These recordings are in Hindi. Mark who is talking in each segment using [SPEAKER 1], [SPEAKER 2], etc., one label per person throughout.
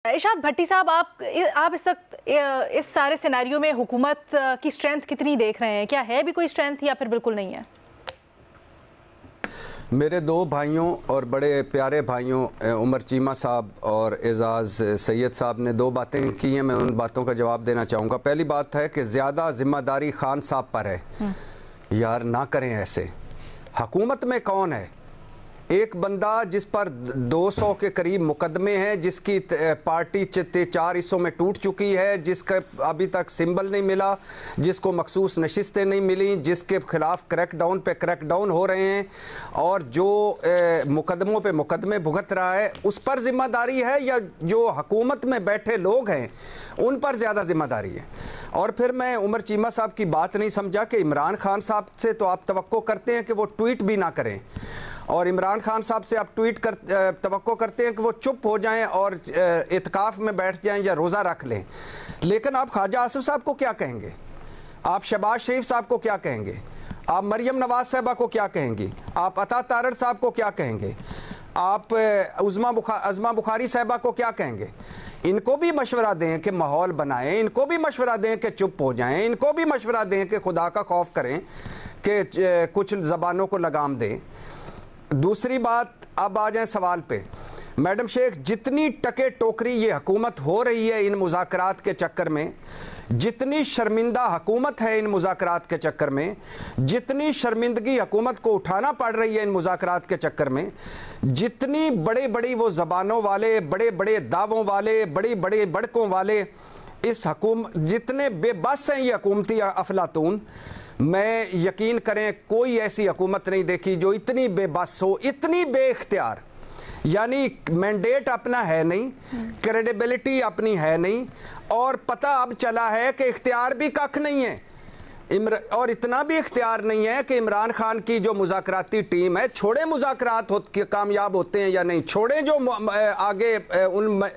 [SPEAKER 1] इरशाद भट्टी साहब, आप इस वक्त इस सारे सिनेरियो में हुकूमत की स्ट्रेंथ कितनी देख रहे हैं? क्या है भी कोई स्ट्रेंथ या फिर बिल्कुल नहीं है?
[SPEAKER 2] मेरे दो भाइयों और बड़े प्यारे भाइयों उमर चीमा साहब और एजाज़ सैयद साहब ने दो बातें की हैं। मैं उन बातों का जवाब देना चाहूँगा। पहली बात है कि ज़्यादा ज़िम्मेदारी खान साहब पर है। यार ना करें ऐसे। हुकूमत में कौन है? एक बंदा जिस पर 200 के करीब मुकदमे हैं, जिसकी पार्टी 4 हिस्सों में टूट चुकी है, जिसका अभी तक सिंबल नहीं मिला, जिसको मखसूस नशिस्तें नहीं मिली, जिसके खिलाफ क्रैकडाउन पे क्रैकडाउन हो रहे हैं और जो मुकदमों पे मुकदमे भुगत रहा है, उस पर जिम्मेदारी है या जो हुकूमत में बैठे लोग हैं उन पर ज़्यादा जिम्मेदारी है? और फिर मैं उमर चीमा साहब की बात नहीं समझा कि इमरान खान साहब से तो आप तवक्को करते हैं कि वो ट्वीट भी ना करें, और इमरान खान साहब से आप तवक्को करते हैं कि वो चुप हो जाएं और इत्काफ में बैठ जाएं या रोज़ा रख लें। लेकिन आप ख्वाजा आसिफ साहब को क्या कहेंगे? आप शहबाज शरीफ साहब को क्या कहेंगे? आप मरियम नवाज साहबा को क्या कहेंगी? आप अता तारड़ साहब को क्या कहेंगे? आप अज़मा बुखारी साहबा को क्या कहेंगे? इनको भी मशवरा दें कि माहौल बनाएं, इनको भी मशवरा दें कि चुप हो जाएं, इनको भी मशवरा दें कि खुदा का खौफ करें, कि कुछ ज़बानों को लगाम दें। दूसरी बात, अब आ जाए सवाल पे। मैडम शेख, जितनी टके टोकरी ये हुकूमत हो रही है इन मुज़ाकरात के चक्कर में, जितनी शर्मिंदा हुकूमत है इन मुज़ाकरात के चक्कर में, जितनी शर्मिंदगी हुकूमत को उठाना पड़ रही है इन मुज़ाकरात के चक्कर में, जितनी बड़े बड़ी वो ज़बानों वाले, बड़े बड़े दावों वाले, बड़ी बड़े बड़कों वाले इस जितने बेबस हैं ये हुकूमती अफलातून, मैं यकीन करें कोई ऐसी हुकूमत नहीं देखी जो इतनी बेबस हो, इतनी बेइख्तियार। यानी मैंडेट अपना है नहीं, क्रेडिबिलिटी अपनी है नहीं, और पता अब चला है कि इख्तियार भी कख नहीं है, और इतना भी इख्तियार नहीं है कि इमरान खान की जो मुज़ाकराती टीम है, छोड़े मुज़ाकरात कामयाब होते हैं या नहीं, छोड़े जो आगे उन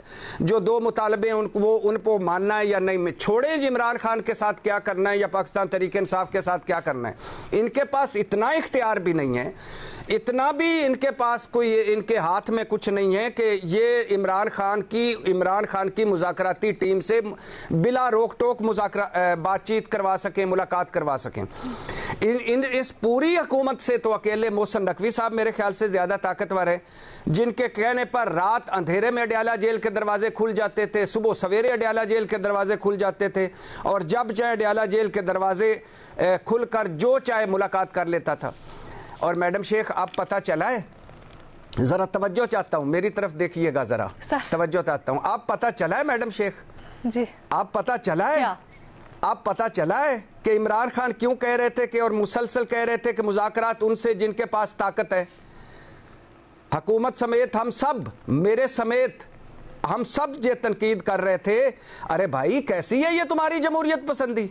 [SPEAKER 2] जो दो मुतालबे हैं उन को मानना है या नहीं, छोड़े इमरान खान के साथ क्या करना है या पाकिस्तान तहरीक इंसाफ के साथ क्या करना है, इनके पास इतना इख्तियार भी नहीं है, इतना भी इनके पास कोई, इनके हाथ में कुछ नहीं है कि ये इमरान खान की मुज़ाकराती टीम से बिला रोक टोक बातचीत करवा सकें, मुलाकात करवा सकें। इस पूरी हुकूमत से तो अकेले मोहसिन नकवी साहब मेरे ख्याल से ज़्यादा ताकतवर है, जिनके कहने पर रात अंधेरे में अडयाला जेल के दरवाजे खुल जाते थे, सुबह सवेरे अडयाला जेल के दरवाजे खुल जाते थे, और जब चाहे अडयाला जेल के दरवाजे खुलकर जो चाहे मुलाकात कर लेता था। और मैडम शेख, अब पता चला है, जरा तवज्जो चाहता हूँ, मेरी तरफ देखिएगा जरा, तवज्जो चाहता हूँ। आप पता चला है मैडम शेख जी, आप पता चला है, आप पता चला है कि इमरान खान क्यों कह रहे थे कि, और मुसलसल कह रहे थे कि मुज़ाकरात उनसे जिनके पास ताकत है। हुकूमत समेत हम सब, मेरे समेत हम सब ये तनकीद कर रहे थे, अरे भाई कैसी है ये तुम्हारी जमहूरियत पसंदी,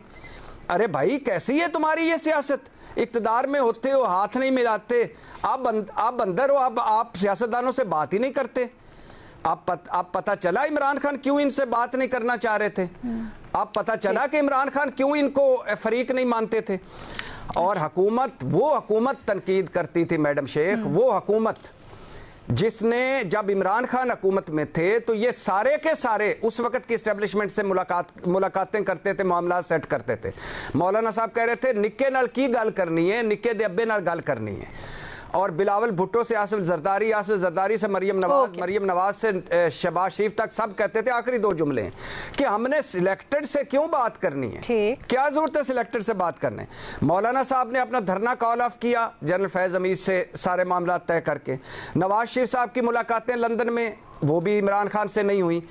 [SPEAKER 2] अरे भाई कैसी है तुम्हारी ये सियासत, इक़्तिदार में होते हो हाथ नहीं मिलाते, आप अंदर हो, अब आप सियासतदानों से बात ही नहीं करते। आप पता चला इमरान खान क्यों इनसे बात नहीं करना चाह रहे थे, आप पता चला कि इमरान खान क्यों इनको फरीक नहीं मानते थे। और वो हुकूमत तनकीद करती थी मैडम शेख, वो हुकूमत जिसने, जब इमरान खान हुकूमत में थे तो ये सारे के सारे उस वक्त की इस्टेब्लिशमेंट से मुलाकातें करते थे, मामला सेट करते थे। मौलाना साहब कह रहे थे निक्के नाल की गल करनी है, निक्के दे अब्बे नाल गल करनी है। और बिलावल भुट्टो से आसिफ जरदारी से मरियम नवाज से शहबाज शरीफ तक सब कहते थे आखिरी दो जुमले हैं कि हमने सिलेक्टेड से क्यों बात करनी है, क्या जरूरत है सिलेक्टेड से बात करने। मौलाना साहब ने अपना धरना कॉल ऑफ किया जनरल फैज हमीद से सारे मामला तय करके। नवाज शरीफ साहब की मुलाकातें लंदन में, वो भी इमरान खान से नहीं हुई।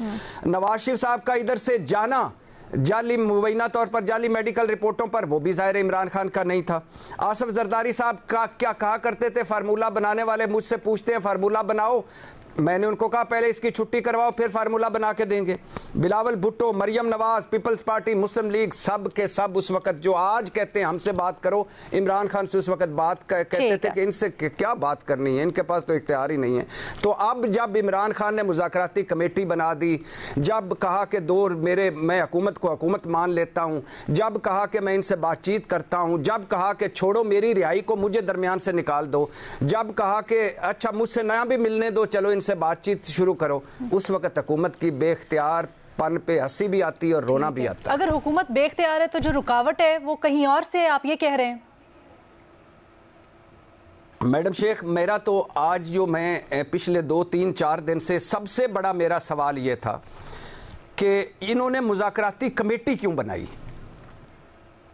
[SPEAKER 2] नवाज शरीफ साहब का इधर से जाना जाली मुबैना तौर पर जाली मेडिकल रिपोर्टों पर, वो भी ज़ाहिर इमरान खान का नहीं था। आसिफ जरदारी साहब का क्या कहा करते थे, फार्मूला बनाने वाले मुझसे पूछते हैं फार्मूला बनाओ, मैंने उनको कहा पहले इसकी छुट्टी करवाओ फिर फार्मूला बना के देंगे। बिलावल भुट्टो, मरियम नवाज, पीपल्स पार्टी, मुस्लिम लीग, सब के सब उस वक्त जो आज कहते हैं हमसे बात करो, इमरान खान से उस वक्त बात कहते थे कि इनसे क्या बात करनी है, इनके पास तो इख्तियार ही नहीं है। तो अब जब इमरान खान ने मुज़ाकराती कमेटी बना दी, जब कहा कि मैं हुकूमत को हुकूमत मान लेता हूँ, जब कहा कि मैं इनसे बातचीत करता हूँ, जब कहा कि छोड़ो मेरी रिहाई को, मुझे दरमियान से निकाल दो, जब कहा कि अच्छा मुझसे नया भी मिलने दो, चलो इनसे बातचीत शुरू करो। उस वक्त हुकूमत की बेख्तियार पन पे हंसी भी आती है और रोना भी आता है।
[SPEAKER 1] अगर हुकूमत बेख्तियार है तो जो रुकावट है वो कहीं और से, आप ये कह रहे हैं?
[SPEAKER 2] मैडम शेख, मेरा तो आज जो मैं पिछले 2-3-4 दिन से सबसे बड़ा मेरा सवाल ये था कि इन्होंने मुज़ाकराती कमेटी क्यों बनाई।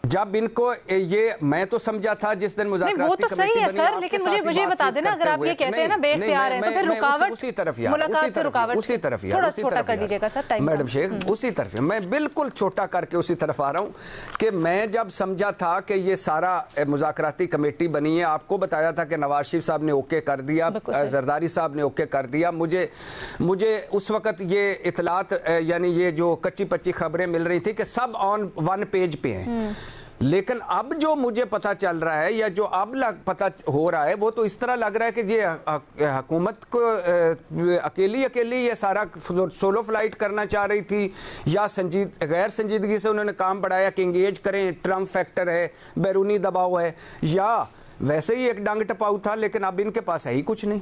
[SPEAKER 2] जब इनको ये, मैं तो समझा था जिस दिन मुज़ाकराती
[SPEAKER 1] वो तो सही है सर, लेकिन मुझे बता देना, अगर आप ये कहते हैं ना बेख्तियार है तो फिर रुकावट
[SPEAKER 2] उसी तरफ यार,
[SPEAKER 1] मुलाकात से रुकावट,
[SPEAKER 2] उसी तरफ यार,
[SPEAKER 1] थोड़ा छोटा कर दीजिएगा सर टाइम।
[SPEAKER 2] मैडम शेख, उसी तरफ मैं बिल्कुल छोटा करके उसी तरफ आ रहा हूँ कि मैं जब समझा था कि ये सारा मुज़ाकराती कमेटी बनी है, आपको बताया था कि नवाज शरीफ साहब ने ओके कर दिया, जरदारी साहब ने ओके कर दिया। मुझे उस वक्त ये इतलात यानी ये जो कच्ची पच्ची खबरें मिल रही थी कि सब ऑन वन पेज पे हैं, लेकिन अब जो मुझे पता चल रहा है या जो अब पता हो रहा है वो तो इस तरह लग रहा है कि ये हुकूमत को अकेली ये सारा सोलो फ्लाइट करना चाह रही थी, या गैर संजीदगी से उन्होंने काम बढ़ाया कि इंगेज करें, ट्रम्प फैक्टर है, बैरूनी दबाव है, या वैसे ही एक डंग टपाऊ था, लेकिन अब इनके पास है ही कुछ नहीं।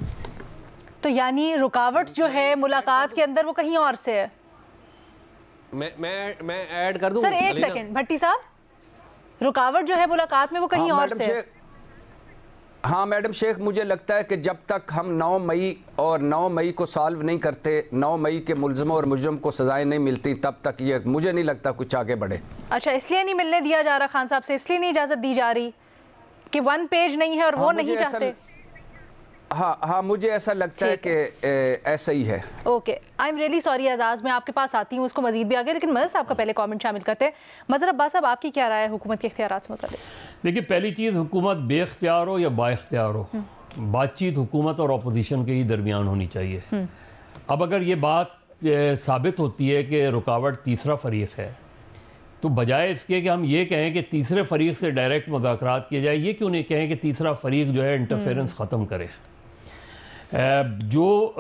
[SPEAKER 1] तो यानी रुकावट जो है मुलाकात के अंदर वो कहीं और से है।
[SPEAKER 3] मैं ऐड कर दूं
[SPEAKER 1] सर, एक सेकंड भट्टी साहब, रुकावट जो है मुलाकात में वो कहीं और से है।
[SPEAKER 2] हाँ मैडम शेख, मुझे लगता है कि जब तक हम 9 मई को सॉल्व नहीं करते, 9 मई के मुल्ज़िमों और मुजरिम को सजाएं नहीं मिलती, तब तक ये मुझे नहीं लगता कुछ आगे बढ़े।
[SPEAKER 1] अच्छा, इसलिए नहीं मिलने दिया जा रहा खान साहब से, इसलिए नहीं इजाज़त दी जा रही कि वन पेज नहीं है और वो नहीं चाहते?
[SPEAKER 2] हाँ, मुझे ऐसा लगता है कि ऐसा ही है।
[SPEAKER 1] Okay, I am really sorry Ejaz, मैं आपके पास आती हूँ, उसको मजीद भी आगे, लेकिन मज़हर साहब का पहले कमेंट शामिल करते हैं। मज़हर अब्बास साहब, आपकी क्या राय है हुकूमत के इख्तियारात से मुताल्लिक़?
[SPEAKER 4] देखिए, पहली चीज़, हुकूमत बेख्तियार हो या बाइख्तियार हो, बातचीत हुकूमत और अपोजिशन के ही दरमियान होनी चाहिए। अब अगर ये बात साबित होती है कि रुकावट तीसरा फरीक है, तो बजाय इसके कि हम ये कहें कि तीसरे फरीक से डायरेक्ट मुज़ाकरात किए जाए, ये क्यों नहीं कहें कि तीसरा फरीक जो है इंटरफेरेंस ख़त्म करे। जो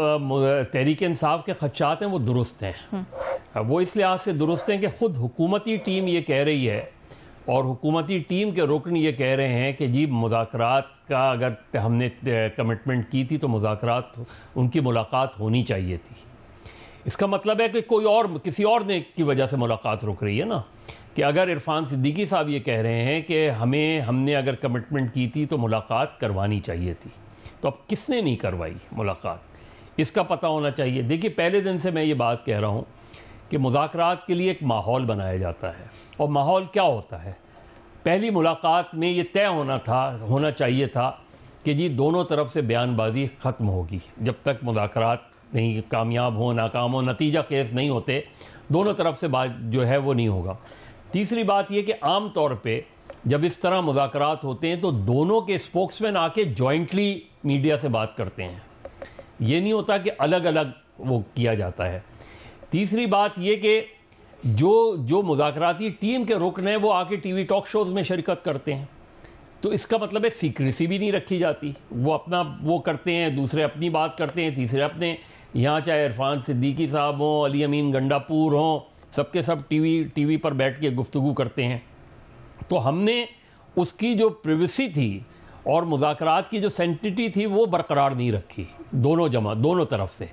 [SPEAKER 4] तहरीक इंसाफ के खदशात हैं वो दुरुस्त हैं। वो इस लिहाज से दुरुस्त हैं कि ख़ुद हुकूमती टीम ये कह रही है और हुकूमती टीम के रुकन ये कह रहे हैं कि जी मुज़ाकरात का अगर हमने कमिटमेंट की थी तो मुज़ाकरात, उनकी मुलाकात होनी चाहिए थी। इसका मतलब है कि कोई और, किसी और ने की वजह से मुलाकात रुक रही है ना, कि अगर इरफान सिद्दीकी साहब ये कह रहे हैं कि हमने अगर कमिटमेंट की थी तो मुलाकात करवानी चाहिए थी, तो अब किसने नहीं करवाई मुलाकात, इसका पता होना चाहिए। देखिए, पहले दिन से मैं ये बात कह रहा हूँ कि मुज़ाकरात के लिए एक माहौल बनाया जाता है, और माहौल क्या होता है, पहली मुलाकात में ये तय होना चाहिए था कि जी दोनों तरफ से बयानबाजी ख़त्म होगी। जब तक मुज़ाकरात नहीं कामयाब हो, नाकाम हो, नतीजा खेज नहीं होते, दोनों तरफ से बात जो है वो नहीं होगा। तीसरी बात ये कि आम तौर पे जब इस तरह मुज़ाकरात होते हैं तो दोनों के स्पोक्समैन आके जॉइंटली मीडिया से बात करते हैं, ये नहीं होता कि अलग अलग वो किया जाता है। तीसरी बात ये कि जो मुज़ाकराती टीम के रुकन हैं वो आके टीवी टॉक शोज़ में शिरकत करते हैं, तो इसका मतलब है सीक्रेसी भी नहीं रखी जाती, वो अपना वो करते हैं, दूसरे अपनी बात करते हैं, तीसरे अपने। यहाँ चाहे इरफान सिद्दीकी साहब हों, अली अमीन गंडापुर हों, सबके सब टीवी पर बैठ के गुफ्तगू करते हैं। तो हमने उसकी जो प्रिवेसी थी और मुज़ाकरात की जो सेंटिटी थी वो बरकरार नहीं रखी, दोनों तरफ से।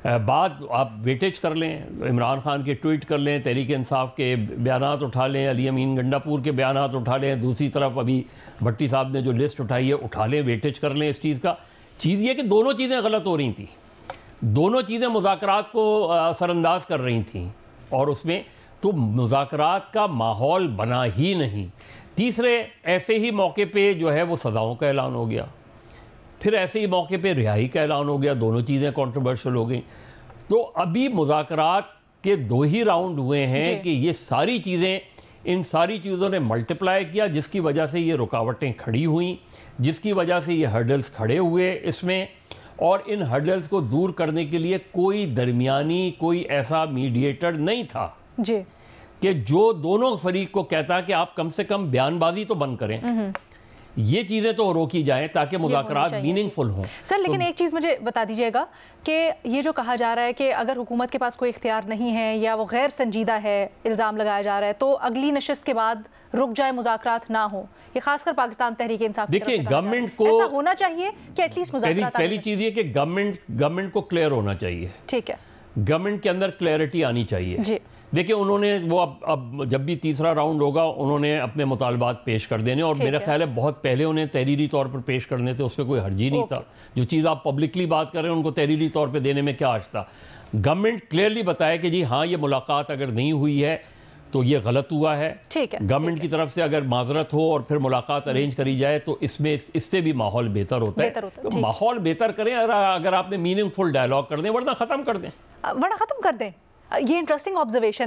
[SPEAKER 4] बात आप वेटेज कर लें, इमरान खान के ट्वीट कर लें, तहरीक इंसाफ के बयानात उठा लें, अली अमीन गंडापुर के बयानात उठा लें, दूसरी तरफ अभी भट्टी साहब ने जो लिस्ट उठाई है उठा लें, वेटेज कर लें इस चीज़ का। चीज़ ये कि दोनों चीज़ें गलत हो रही थी, दोनों चीज़ें मुज़ाकरात को असरअंदाज कर रही थी, और उसमें तो मुज़ाकरात का माहौल बना ही नहीं। तीसरे, ऐसे ही मौके पे जो है वो सज़ाओं का ऐलान हो गया, फिर ऐसे ही मौके पे रिहाई का ऐलान हो गया, दोनों चीज़ें कंट्रोवर्शियल हो गई। तो अभी मुज़ाकरात के 2 ही राउंड हुए हैं कि ये सारी चीज़ें, इन सारी चीज़ों ने मल्टीप्लाई किया, जिसकी वजह से ये रुकावटें खड़ी हुई, जिसकी वजह से ये हर्डल्स खड़े हुए इसमें, और इन हर्डल्स को दूर करने के लिए कोई दरमियानी, कोई ऐसा मीडिएटर नहीं था
[SPEAKER 1] जी कि
[SPEAKER 4] जो दोनों फरीक को कहता कि आप कम से कम बयानबाजी तो बंद करें। ये चीज़ें तो रोकी जाएं ताकि मुज़ाकरात मीनिंगफुल हों।
[SPEAKER 1] सर लेकिन एक चीज़ मुझे बता दीजिएगा कि ये जो कहा जा रहा है कि अगर हुकूमत के पास कोई इख्तियार नहीं है या वो गैर संजीदा है, इल्ज़ाम लगाया जा रहा है, तो अगली नशिस्त के बाद रुक जाए, मुज़ाकरात ना हो, ये खासकर पाकिस्तान तहरीक इंसाफ की तरफ से
[SPEAKER 4] गवर्नमेंट को
[SPEAKER 1] ऐसा होना चाहिए कि एटलीस्ट मुज़ाकरात।
[SPEAKER 4] पहली चीज़ ये कि गवर्नमेंट को क्लियर होना चाहिए,
[SPEAKER 1] ठीक है,
[SPEAKER 4] गवर्नमेंट के अंदर क्लैरिटी आनी चाहिए जी। देखिए उन्होंने वो अब जब भी तीसरा राउंड होगा उन्होंने अपने मुतालबात पेश कर देने, और मेरा ख्याल है बहुत पहले उन्हें तहरीरी तौर पर पेश करने थे, उस पर कोई हर्जी नहीं था। जो चीज़ आप पब्लिकली बात कर रहे हैं उनको तहरीरी तौर पर देने में क्या हर्ज था। गवर्नमेंट क्लियरली बताए कि जी हाँ ये मुलाकात अगर नहीं हुई है तो ये गलत हुआ है। गवर्नमेंट की तरफ से अगर माजरत हो और फिर मुलाकात अरेंज करी जाए तो इससे भी माहौल बेहतर होता है। तो माहौल बेहतर करें अगर आपने मीनिंगफुल डायलॉग कर दें, वरना ख़त्म कर दें,
[SPEAKER 1] ये इंटरेस्टिंग ऑब्जर्वेशन